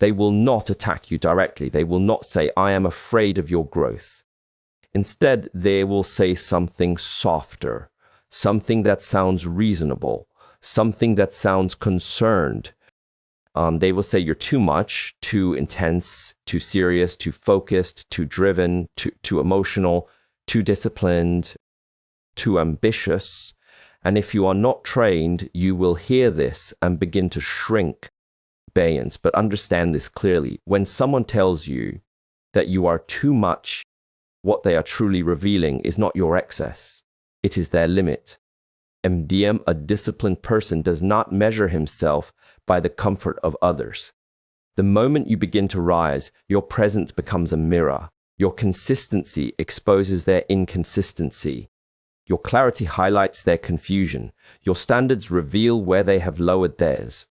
They will not attack you directly. They will not say, I am afraid of your growth. Instead, they will say something softer, something that sounds reasonable, something that sounds concerned. They will say you're too much, too intense, too serious, too focused, too driven, too emotional, too disciplined, too ambitious. And if you are not trained, you will hear this and begin to shrink. But understand this clearly. When someone tells you that you are too much, what they are truly revealing is not your excess. It is their limit. MDM, a disciplined person, does not measure himself by the comfort of others. The moment you begin to rise, your presence becomes a mirror. Your consistency exposes their inconsistency. Your clarity highlights their confusion. Your standards reveal where they have lowered theirs.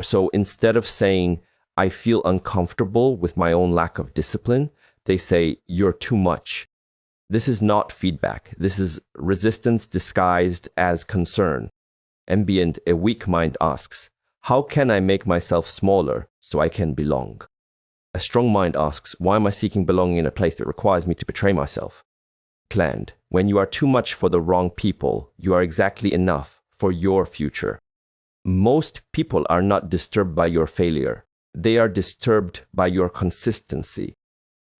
So instead of saying, I feel uncomfortable with my own lack of discipline, they say, you're too much. This is not feedback. This is resistance disguised as concern. Ambient, a weak mind asks, how can I make myself smaller so I can belong? A strong mind asks, why am I seeking belonging in a place that requires me to betray myself? Planned, when you are too much for the wrong people, you are exactly enough for your future. Most people are not disturbed by your failure. They are disturbed by your consistency.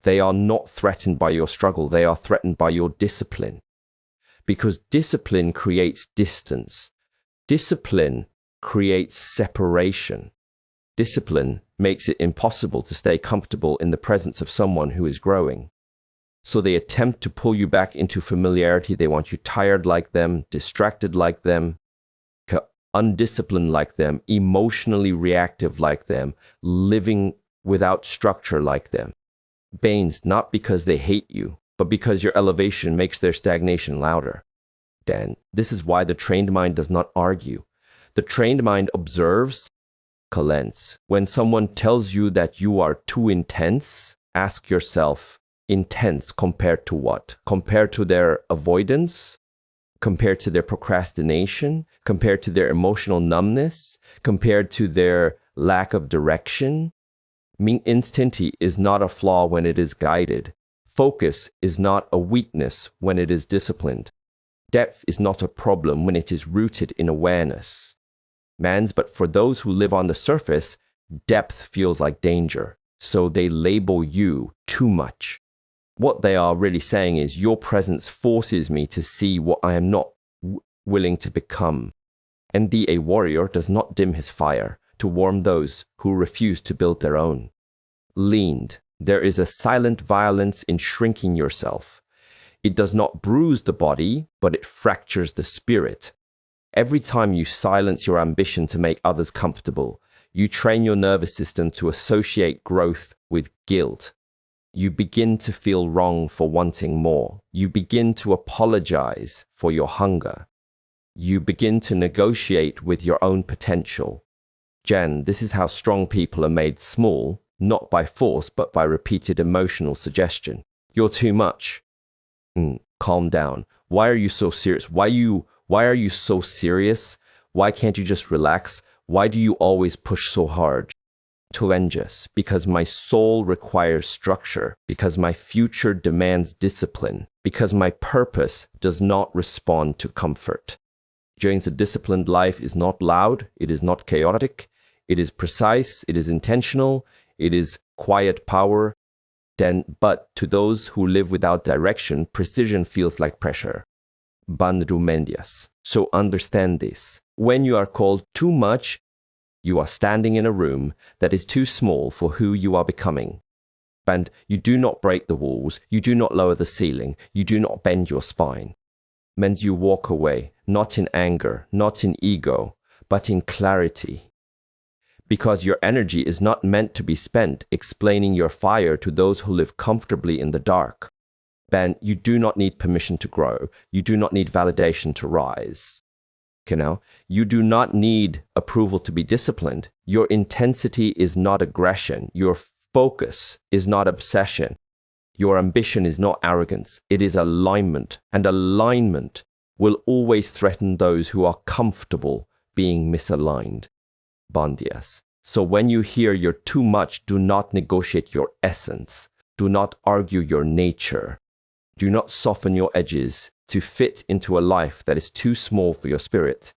They are not threatened by your struggle. They are threatened by your discipline. Because discipline creates distance. Discipline creates separation. Discipline makes it impossible to stay comfortable in the presence of someone who is growing. So they attempt to pull you back into familiarity. They want you tired like them, distracted like them, undisciplined like them, emotionally reactive like them, living without structure like them. Banes, not because they hate you, but because your elevation makes their stagnation louder. Dan, this is why the trained mind does not argue. The trained mind observes, collents. When someone tells you that you are too intense, ask yourself, intense compared to what? Compared to their avoidance? Compared to their procrastination, compared to their emotional numbness, compared to their lack of direction. Intensity is not a flaw when it is guided. Focus is not a weakness when it is disciplined. Depth is not a problem when it is rooted in awareness. But for those who live on the surface, depth feels like danger, so they label you too much. What they are really saying is, your presence forces me to see what I am not willing to become. A warrior does not dim his fire to warm those who refuse to build their own. Leaned, there is a silent violence in shrinking yourself. It does not bruise the body, but it fractures the spirit. Every time you silence your ambition to make others comfortable, you train your nervous system to associate growth with guilt. You begin to feel wrong for wanting more. You begin to apologize for your hunger. You begin to negotiate with your own potential. This is how strong people are made small, not by force, but by repeated emotional suggestion. You're too much. Calm down. Why are you so serious? Why are you so serious? Why can't you just relax? Why do you always push so hard? Telenges, because my soul requires structure, because my future demands discipline, because my purpose does not respond to comfort. A disciplined life is not loud, it is not chaotic, it is precise, it is intentional, it is quiet power. But to those who live without direction, precision feels like pressure. Bandumendias. So understand this. When you are called too much, you are standing in a room that is too small for who you are becoming. And you do not break the walls, you do not lower the ceiling, you do not bend your spine. Means you walk away, not in anger, not in ego, but in clarity. Because your energy is not meant to be spent explaining your fire to those who live comfortably in the dark. You do not need permission to grow. You do not need validation to rise. You do not need approval to be disciplined. Your intensity is not aggression. Your focus is not obsession. Your ambition is not arrogance. It is alignment. And alignment will always threaten those who are comfortable being misaligned. Bandias. So when you hear you're too much, do not negotiate your essence. Do not argue your nature. Do not soften your edges to fit into a life that is too small for your spirit.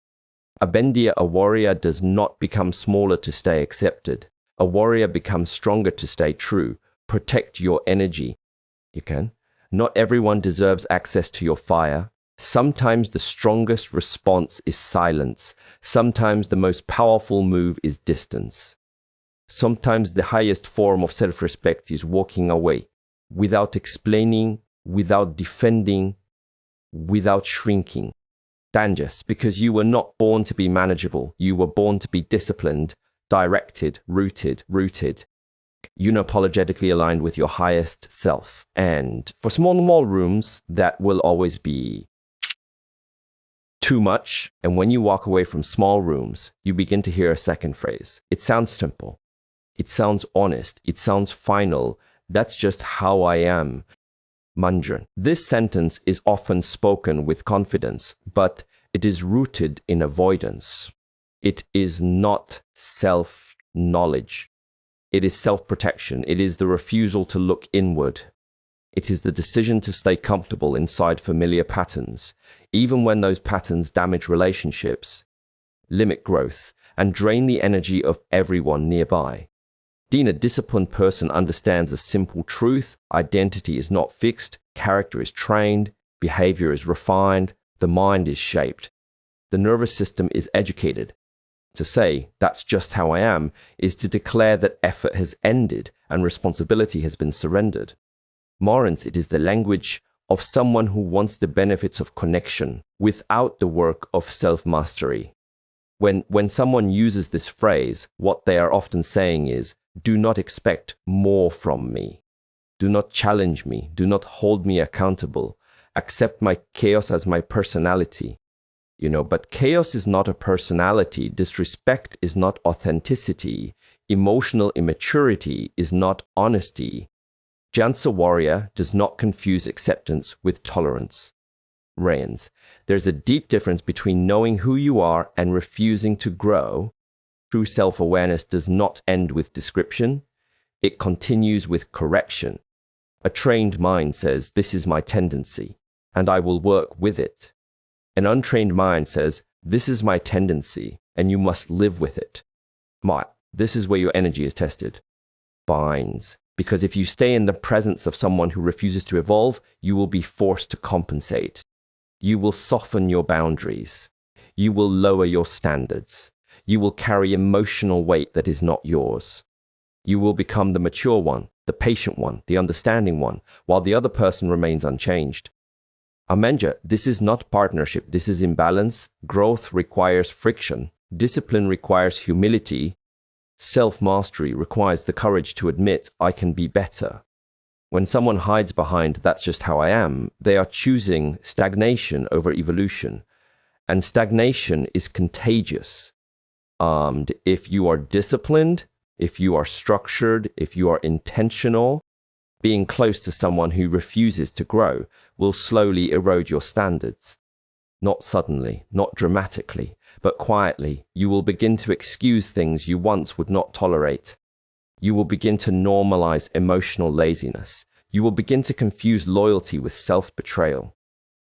A warrior does not become smaller to stay accepted. A warrior becomes stronger to stay true. Protect your energy. You can. Not everyone deserves access to your fire. Sometimes the strongest response is silence. Sometimes the most powerful move is distance. Sometimes the highest form of self-respect is walking away without explaining, without defending, without shrinking. Dangerous, because you were not born to be manageable. You were born to be disciplined, directed, rooted, unapologetically aligned with your highest self. And for small rooms, that will always be too much. And when you walk away from small rooms, you begin to hear a second phrase. It sounds simple. It sounds honest. It sounds final. That's just how I am. Mandarin. This sentence is often spoken with confidence, but it is rooted in avoidance. It is not self-knowledge. It is self-protection. It is the refusal to look inward. It is the decision to stay comfortable inside familiar patterns, even when those patterns damage relationships, limit growth, and drain the energy of everyone nearby. A disciplined person understands a simple truth: identity is not fixed, character is trained, behavior is refined, the mind is shaped, the nervous system is educated. To say, that's just how I am, is to declare that effort has ended and responsibility has been surrendered. Morans, it is the language of someone who wants the benefits of connection without the work of self-mastery. When someone uses this phrase, what they are often saying is, do not expect more from me. Do not challenge me. Do not hold me accountable. Accept my chaos as my personality. But chaos is not a personality. Disrespect is not authenticity. Emotional immaturity is not honesty. Jansa warrior does not confuse acceptance with tolerance. Reigns. There's a deep difference between knowing who you are and refusing to grow. True self-awareness does not end with description. It continues with correction. A trained mind says, this is my tendency, and I will work with it. An untrained mind says, this is my tendency, and you must live with it. This is where your energy is tested. Binds. Because if you stay in the presence of someone who refuses to evolve, you will be forced to compensate. You will soften your boundaries. You will lower your standards. You will carry emotional weight that is not yours. You will become the mature one, the patient one, the understanding one, while the other person remains unchanged. Amenja, this is not partnership. This is imbalance. Growth requires friction. Discipline requires humility. Self-mastery requires the courage to admit, I can be better. When someone hides behind, that's just how I am, they are choosing stagnation over evolution. And stagnation is contagious. If you are disciplined, if you are structured, if you are intentional, being close to someone who refuses to grow will slowly erode your standards. Not suddenly, not dramatically, but quietly. You will begin to excuse things you once would not tolerate. You will begin to normalize emotional laziness. You will begin to confuse loyalty with self-betrayal.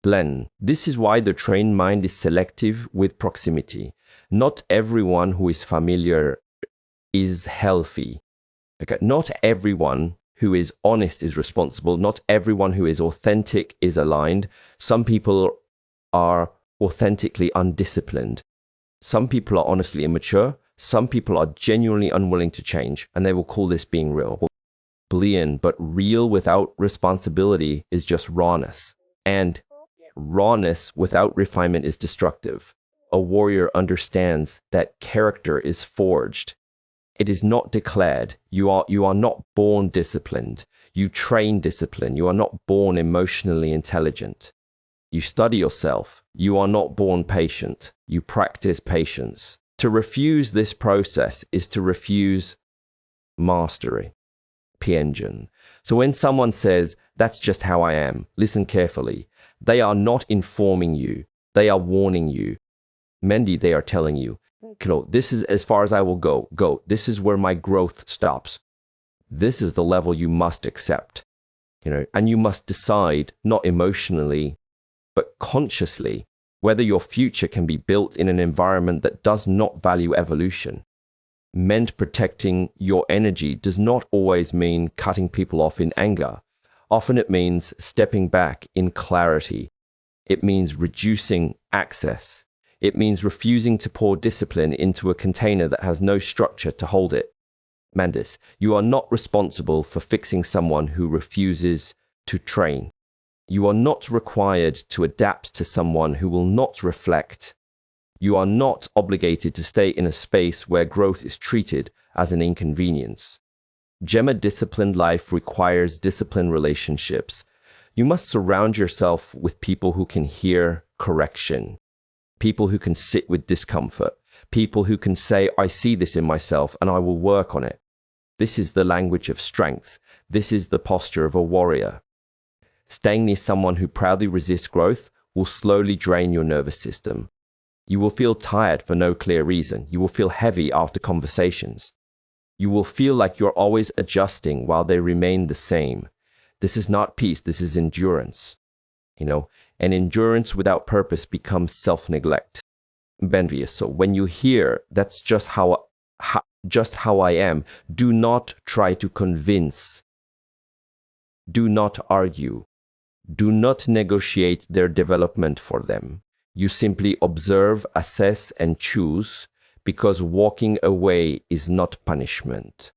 Glenn, this is why the trained mind is selective with proximity. Not everyone who is familiar is healthy. Okay? Not everyone who is honest is responsible. Not everyone who is authentic is aligned. Some people are authentically undisciplined. Some people are honestly immature. Some people are genuinely unwilling to change, and they will call this being real. But real without responsibility is just rawness. And rawness without refinement is destructive. A warrior understands that character is forged. It is not declared. You are not born disciplined. You train discipline. You are not born emotionally intelligent. You study yourself. You are not born patient. You practice patience. To refuse this process is to refuse mastery. Pianjin. So when someone says, that's just how I am, listen carefully. They are not informing you. They are warning you. Mendy, they are telling you, This is as far as I will go. This is where my growth stops. This is the level you must accept, and you must decide, not emotionally, but consciously, whether your future can be built in an environment that does not value evolution. Meant protecting your energy does not always mean cutting people off in anger. Often it means stepping back in clarity. It means reducing access. It means refusing to pour discipline into a container that has no structure to hold it. Mandis, you are not responsible for fixing someone who refuses to train. You are not required to adapt to someone who will not reflect. You are not obligated to stay in a space where growth is treated as an inconvenience. Gemma, disciplined life requires disciplined relationships. You must surround yourself with people who can hear correction, people who can sit with discomfort, people who can say, I see this in myself and I will work on it. This is the language of strength. This is the posture of a warrior. Staying near someone who proudly resists growth will slowly drain your nervous system. You will feel tired for no clear reason. You will feel heavy after conversations. You will feel like you're always adjusting while they remain the same. This is not peace. This is endurance. And endurance without purpose becomes self-neglect. Benvious. So when you hear, that's just how I am, do not try to convince. Do not argue. Do not negotiate their development for them. You simply observe, assess, and choose, because walking away is not punishment.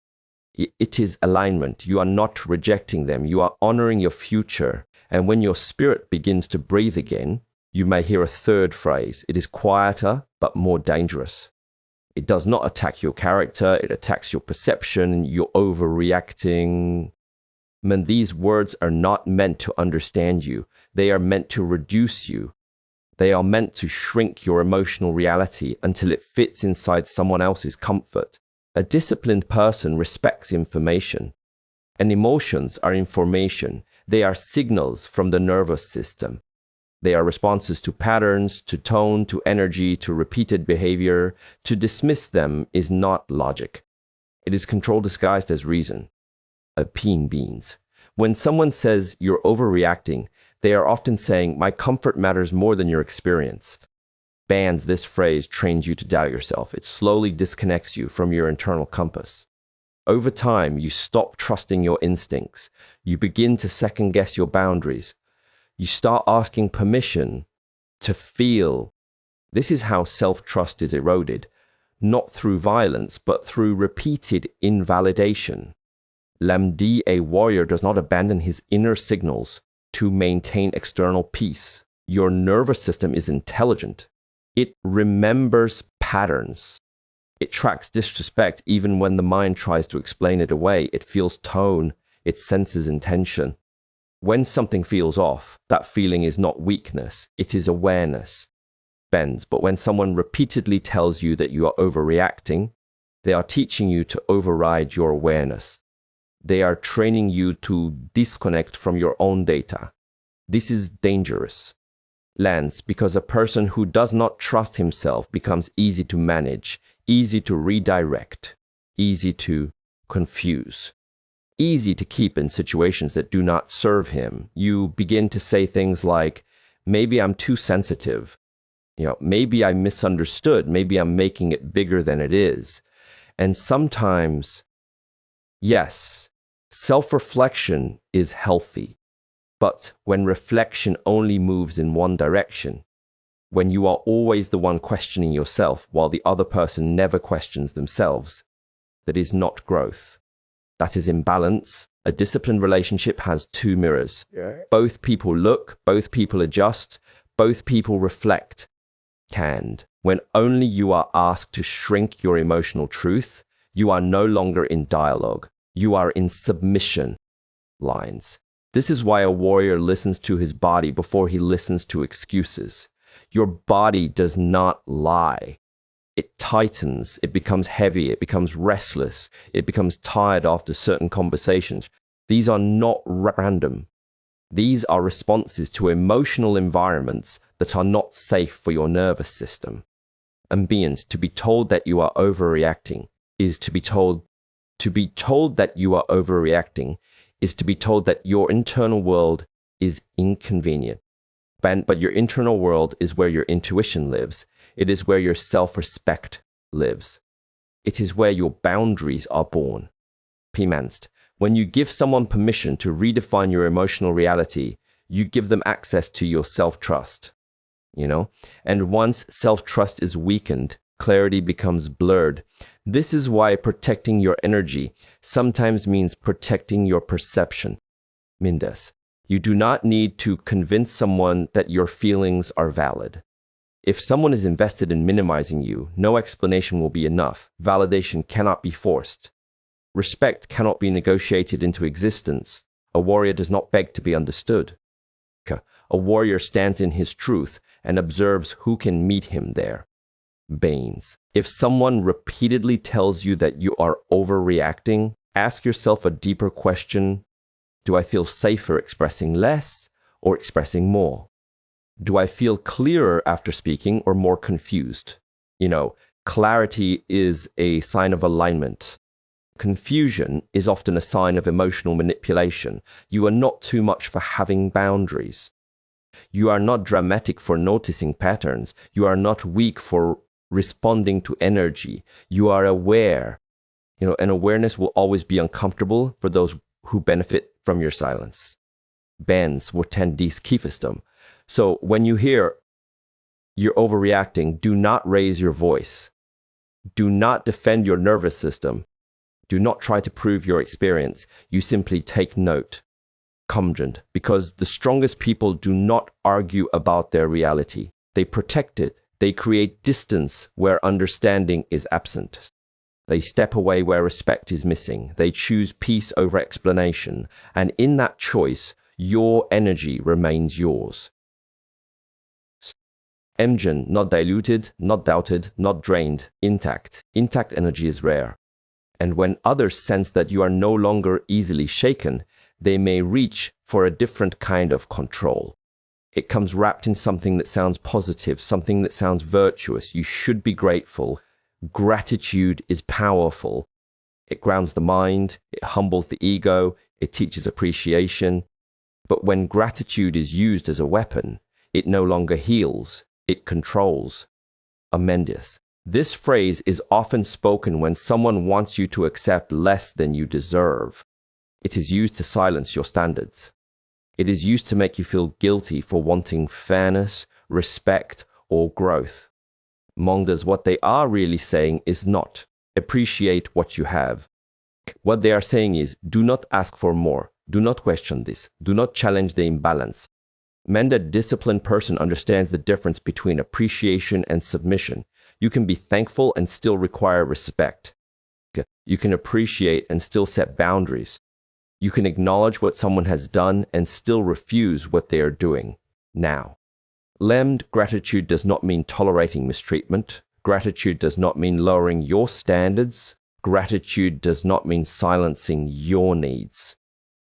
It is alignment. You are not rejecting them. You are honoring your future. And when your spirit begins to breathe again, you may hear a third phrase. It is quieter, but more dangerous. It does not attack your character. It attacks your perception. You're overreacting. Man, these words are not meant to understand you. They are meant to reduce you. They are meant to shrink your emotional reality until it fits inside someone else's comfort. A disciplined person respects information. And emotions are information. They are signals from the nervous system. They are responses to patterns, to tone, to energy, to repeated behavior. To dismiss them is not logic. It is control disguised as reason. Beans. When someone says you're overreacting, they are often saying, my comfort matters more than your experience. Bans, this phrase trains you to doubt yourself. It slowly disconnects you from your internal compass. Over time, you stop trusting your instincts. You begin to second-guess your boundaries. You start asking permission to feel. This is how self-trust is eroded, not through violence, but through repeated invalidation. Lamdi, a warrior, does not abandon his inner signals to maintain external peace. Your nervous system is intelligent. It remembers patterns. It tracks disrespect even when the mind tries to explain it away. It feels tone. It senses intention. When something feels off, that feeling is not weakness. It is awareness. Bends. But when someone repeatedly tells you that you are overreacting, they are teaching you to override your awareness. They are training you to disconnect from your own data. This is dangerous. Lance, because a person who does not trust himself becomes easy to manage, easy to redirect, easy to confuse, easy to keep in situations that do not serve him. You begin to say things like, maybe I'm too sensitive. Maybe I misunderstood. Maybe I'm making it bigger than it is. And sometimes, yes, self-reflection is healthy. But when reflection only moves in one direction, when you are always the one questioning yourself while the other person never questions themselves, that is not growth. That is imbalance. A disciplined relationship has two mirrors. Yeah. Both people look, both people adjust, both people reflect. And when only you are asked to shrink your emotional truth, you are no longer in dialogue. You are in submission lines. This is why a warrior listens to his body before he listens to excuses. Your body does not lie. It tightens, it becomes heavy, it becomes restless, it becomes tired after certain conversations. These are not random. These are responses to emotional environments that are not safe for your nervous system. Ambience, to be told that you are overreacting, is to be told that you are overreacting is to be told that your internal world is inconvenient. But your internal world is where your intuition lives. It is where your self-respect lives. It is where your boundaries are born. Pimanst. When you give someone permission to redefine your emotional reality, you give them access to your self-trust. And once self-trust is weakened, clarity becomes blurred. This is why protecting your energy sometimes means protecting your perception. Mindes. You do not need to convince someone that your feelings are valid. If someone is invested in minimizing you, no explanation will be enough. Validation cannot be forced. Respect cannot be negotiated into existence. A warrior does not beg to be understood. A warrior stands in his truth and observes who can meet him there. Baines. If someone repeatedly tells you that you are overreacting, ask yourself a deeper question. Do I feel safer expressing less or expressing more? Do I feel clearer after speaking or more confused? Clarity is a sign of alignment. Confusion is often a sign of emotional manipulation. You are not too much for having boundaries. You are not dramatic for noticing patterns. You are not weak for responding to energy. You are aware. And awareness will always be uncomfortable for those who benefit from your silence. Bands will tend dies kiefestem. So when you hear you're overreacting, do not raise your voice. Do not defend your nervous system. Do not try to prove your experience. You simply take note. Comgent, because the strongest people do not argue about their reality. They protect it. They create distance where understanding is absent. They step away where respect is missing. They choose peace over explanation. And in that choice, your energy remains yours. Emgen, not diluted, not doubted, not drained, intact. Intact energy is rare. And when others sense that you are no longer easily shaken, they may reach for a different kind of control. It comes wrapped in something that sounds positive, something that sounds virtuous. You should be grateful. Gratitude is powerful. It grounds the mind, it humbles the ego, it teaches appreciation. But when gratitude is used as a weapon, it no longer heals, it controls. Amendius. This phrase is often spoken when someone wants you to accept less than you deserve. It is used to silence your standards. It is used to make you feel guilty for wanting fairness, respect, or growth. Mondas, what they are really saying is not appreciate what you have. What they are saying is do not ask for more. Do not question this. Do not challenge the imbalance. A disciplined person understands the difference between appreciation and submission. You can be thankful and still require respect. You can appreciate and still set boundaries. You can acknowledge what someone has done and still refuse what they are doing now. Gratitude does not mean tolerating mistreatment. Gratitude does not mean lowering your standards. Gratitude does not mean silencing your needs.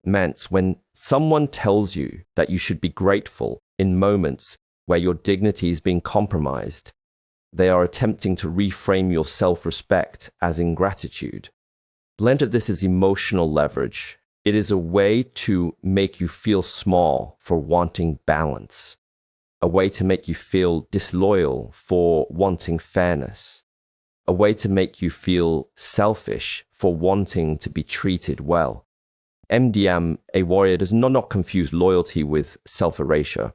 When someone tells you that you should be grateful in moments where your dignity is being compromised, they are attempting to reframe your self-respect as ingratitude. This is emotional leverage. It is a way to make you feel small for wanting balance, a way to make you feel disloyal for wanting fairness, a way to make you feel selfish for wanting to be treated well. MDM, a warrior, does not confuse loyalty with self-erasure.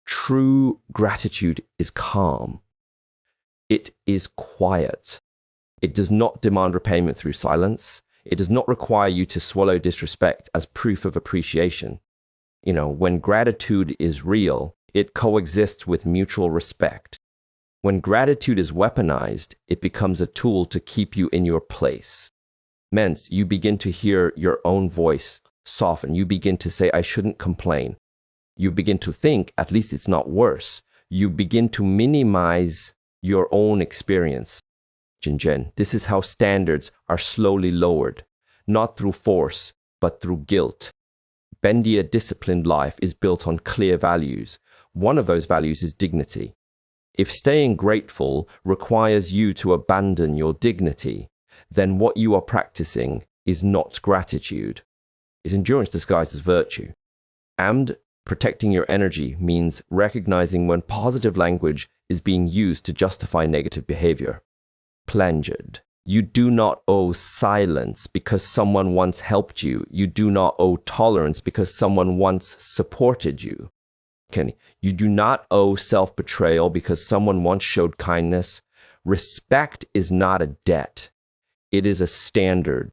True gratitude is calm. It is quiet. It does not demand repayment through silence. It does not require you to swallow disrespect as proof of appreciation. When gratitude is real, it coexists with mutual respect. When gratitude is weaponized, it becomes a tool to keep you in your place. You begin to hear your own voice soften. You begin to say, I shouldn't complain. You begin to think, at least it's not worse. You begin to minimize your own experience. Jinjen, this is how standards are slowly lowered, not through force, but through guilt. Bendia disciplined life is built on clear values. One of those values is dignity. If staying grateful requires you to abandon your dignity, then what you are practicing is not gratitude. It's endurance disguised as virtue. And protecting your energy means recognizing when positive language is being used to justify negative behavior. Plunged. You do not owe silence because someone once helped you. You do not owe tolerance because someone once supported you. Kenny, you do not owe self-betrayal because someone once showed kindness. Respect is not a debt. It is a standard.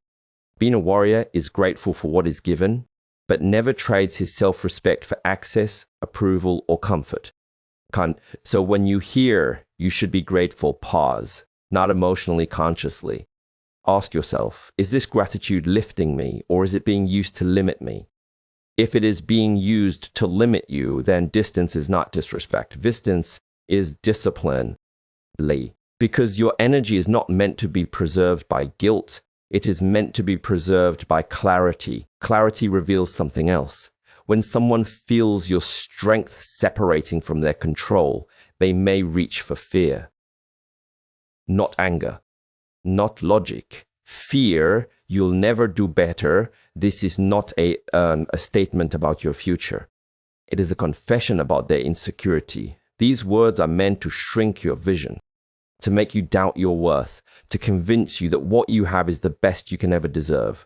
Being a warrior is grateful for what is given, but never trades his self-respect for access, approval, or comfort. So when you hear you should be grateful, pause. Not emotionally, consciously. Ask yourself, is this gratitude lifting me, or is it being used to limit me? If it is being used to limit you, then distance is not disrespect. Distance is discipline. Because your energy is not meant to be preserved by guilt. It is meant to be preserved by clarity. Clarity reveals something else. When someone feels your strength separating from their control, they may reach for fear. Not anger, not logic. Fear, you'll never do better. This is not a statement about your future. It is a confession about their insecurity. These words are meant to shrink your vision, to make you doubt your worth, to convince you that what you have is the best you can ever deserve.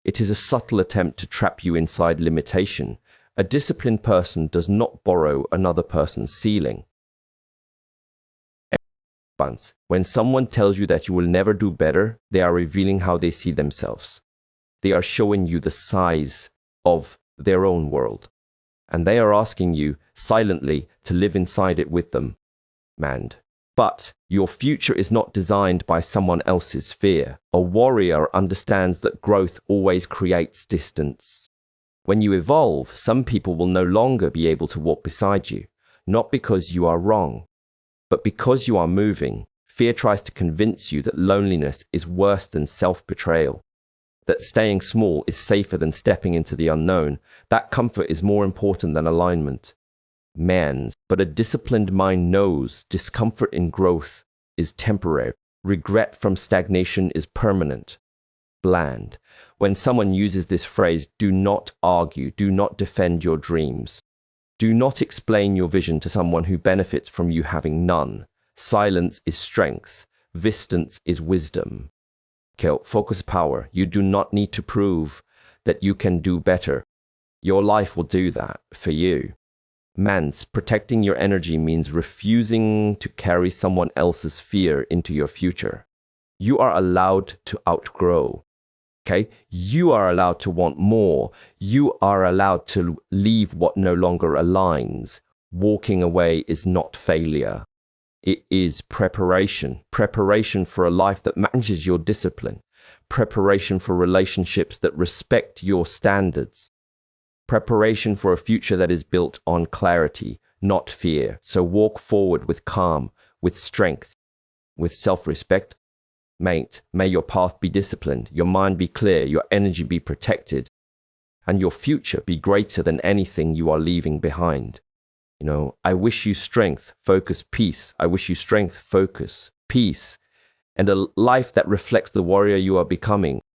It is a subtle attempt to trap you inside limitation. A disciplined person does not borrow another person's ceiling. When someone tells you that you will never do better, they are revealing how they see themselves. They are showing you the size of their own world. And they are asking you silently to live inside it with them. But your future is not designed by someone else's fear. A warrior understands that growth always creates distance. When you evolve, some people will no longer be able to walk beside you, not because you are wrong, but because you are moving. Fear tries to convince you that loneliness is worse than self-betrayal, that staying small is safer than stepping into the unknown, that comfort is more important than alignment. But a disciplined mind knows discomfort in growth is temporary. Regret from stagnation is permanent. Bland. When someone uses this phrase, do not argue, do not defend your dreams. Do not explain your vision to someone who benefits from you having none. Silence is strength. Distance is wisdom. Focus power. You do not need to prove that you can do better. Your life will do that for you. Protecting your energy means refusing to carry someone else's fear into your future. You are allowed to outgrow. You are allowed to want more. You are allowed to leave what no longer aligns. Walking away is not failure. It is preparation. Preparation for a life that matches your discipline. Preparation for relationships that respect your standards. Preparation for a future that is built on clarity, not fear. So walk forward with calm, with strength, with self-respect. May your path be disciplined, your mind be clear, your energy be protected, and your future be greater than anything you are leaving behind. I wish you strength, focus, peace. I wish you strength, focus, peace, and a life that reflects the warrior you are becoming.